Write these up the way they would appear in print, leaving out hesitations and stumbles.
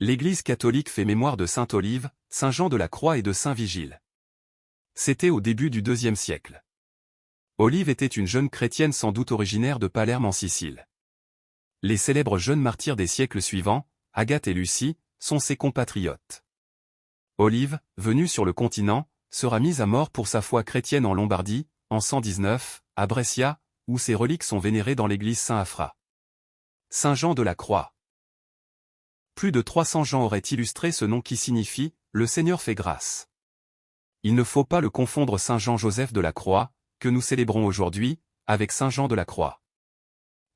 L'Église catholique fait mémoire de sainte Olive, saint Jean de la Croix et de saint Vigile. C'était au début du IIe siècle. Olive était une jeune chrétienne sans doute originaire de Palerme en Sicile. Les célèbres jeunes martyrs des siècles suivants, Agathe et Lucie, sont ses compatriotes. Olive, venue sur le continent, sera mise à mort pour sa foi chrétienne en Lombardie, en 119, à Brescia, où ses reliques sont vénérées dans l'église Saint-Afra. Saint Jean de la Croix. Plus de 300 gens auraient illustré ce nom qui signifie « Le Seigneur fait grâce ». Il ne faut pas le confondre Saint Jean-Joseph de la Croix, que nous célébrons aujourd'hui, avec Saint Jean de la Croix.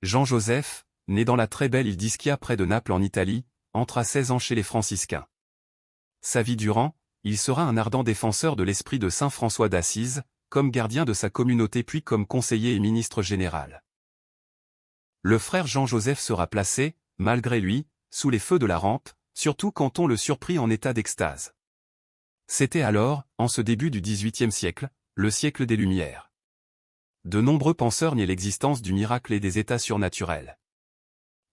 Jean-Joseph, né dans la très belle île d'Ischia près de Naples en Italie, entre à 16 ans chez les franciscains. Sa vie durant, il sera un ardent défenseur de l'esprit de saint François d'Assise, comme gardien de sa communauté puis comme conseiller et ministre général. Le frère Jean-Joseph sera placé, malgré lui, sous les feux de la rampe, surtout quand on le surprit en état d'extase. C'était alors, en ce début du XVIIIe siècle, le siècle des Lumières. De nombreux penseurs niaient l'existence du miracle et des états surnaturels.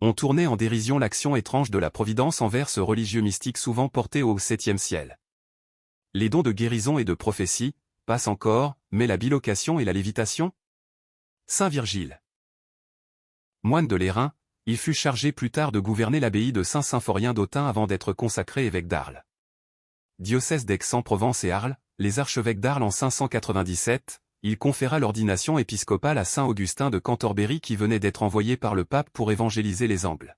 On tournait en dérision l'action étrange de la Providence envers ce religieux mystique souvent porté au septième ciel. Les dons de guérison et de prophétie, passent encore, mais la bilocation et la lévitation? Saint Virgile. Moine de l'Airain, il fut chargé plus tard de gouverner l'abbaye de Saint-Symphorien d'Autun avant d'être consacré évêque d'Arles. Diocèse d'Aix-en-Provence et Arles, les archevêques d'Arles en 597, il conféra l'ordination épiscopale à saint Augustin de Cantorbéry qui venait d'être envoyé par le pape pour évangéliser les Angles.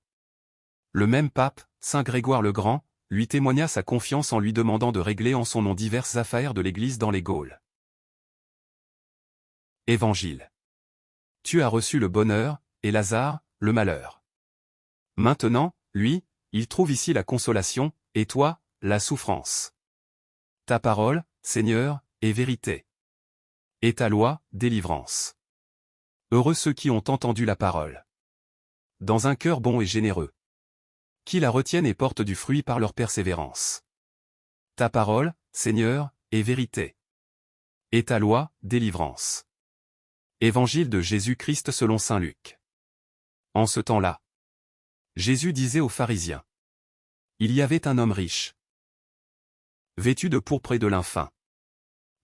Le même pape, saint Grégoire le Grand, lui témoigna sa confiance en lui demandant de régler en son nom diverses affaires de l'Église dans les Gaules. Évangile. Tu as reçu le bonheur, et Lazare, le malheur. Maintenant, lui, il trouve ici la consolation, et toi, la souffrance. Ta parole, Seigneur, est vérité. Et ta loi, délivrance. Heureux ceux qui ont entendu la parole. Dans un cœur bon et généreux. Qui la retiennent et portent du fruit par leur persévérance. Ta parole, Seigneur, est vérité. Et ta loi, délivrance. Évangile de Jésus-Christ selon saint Luc. En ce temps-là, Jésus disait aux pharisiens. Il y avait un homme riche, vêtu de pourpre et de lin fin,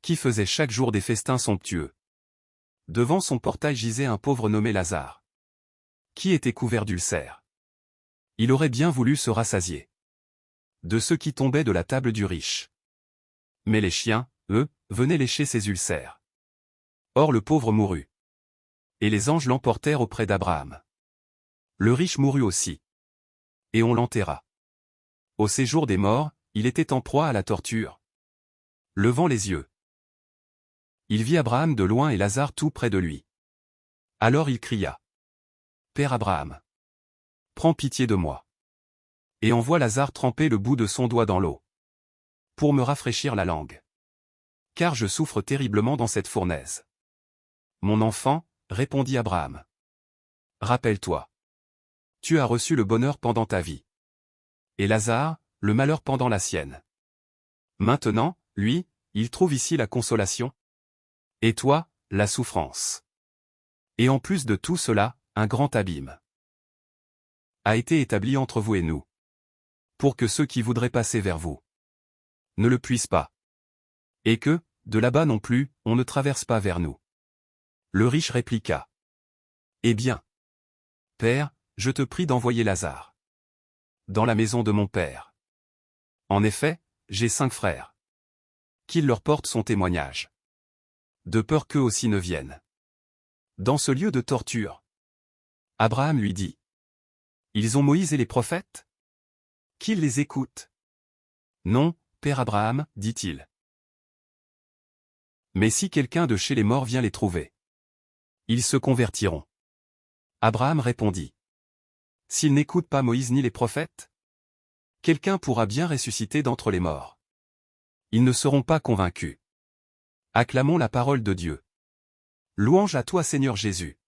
qui faisait chaque jour des festins somptueux. Devant son portail gisait un pauvre nommé Lazare, qui était couvert d'ulcères. Il aurait bien voulu se rassasier de ceux qui tombaient de la table du riche. Mais les chiens, eux, venaient lécher ses ulcères. Or le pauvre mourut. Et les anges l'emportèrent auprès d'Abraham. Le riche mourut aussi. Et on l'enterra. Au séjour des morts, il était en proie à la torture. Levant les yeux, il vit Abraham de loin et Lazare tout près de lui. Alors il cria. Père Abraham, prends pitié de moi. Et envoie Lazare tremper le bout de son doigt dans l'eau. Pour me rafraîchir la langue. Car je souffre terriblement dans cette fournaise. Mon enfant, répondit Abraham. Rappelle-toi. Tu as reçu le bonheur pendant ta vie. Et Lazare, le malheur pendant la sienne. Maintenant, lui, il trouve ici la consolation. Et toi, la souffrance. Et en plus de tout cela, un grand abîme a été établi entre vous et nous. Pour que ceux qui voudraient passer vers vous ne le puissent pas. Et que, de là-bas non plus, on ne traverse pas vers nous. Le riche répliqua. Eh bien, Père, je te prie d'envoyer Lazare dans la maison de mon père. En effet, j'ai 5 frères. Qu'il leur porte son témoignage. De peur qu'eux aussi ne viennent dans ce lieu de torture. Abraham lui dit. Ils ont Moïse et les prophètes? Qu'ils les écoutent. Non, Père Abraham, dit-il. Mais si quelqu'un de chez les morts vient les trouver, ils se convertiront. Abraham répondit. S'ils n'écoutent pas Moïse ni les prophètes, quelqu'un pourra bien ressusciter d'entre les morts. Ils ne seront pas convaincus. Acclamons la parole de Dieu. Louange à toi Seigneur Jésus.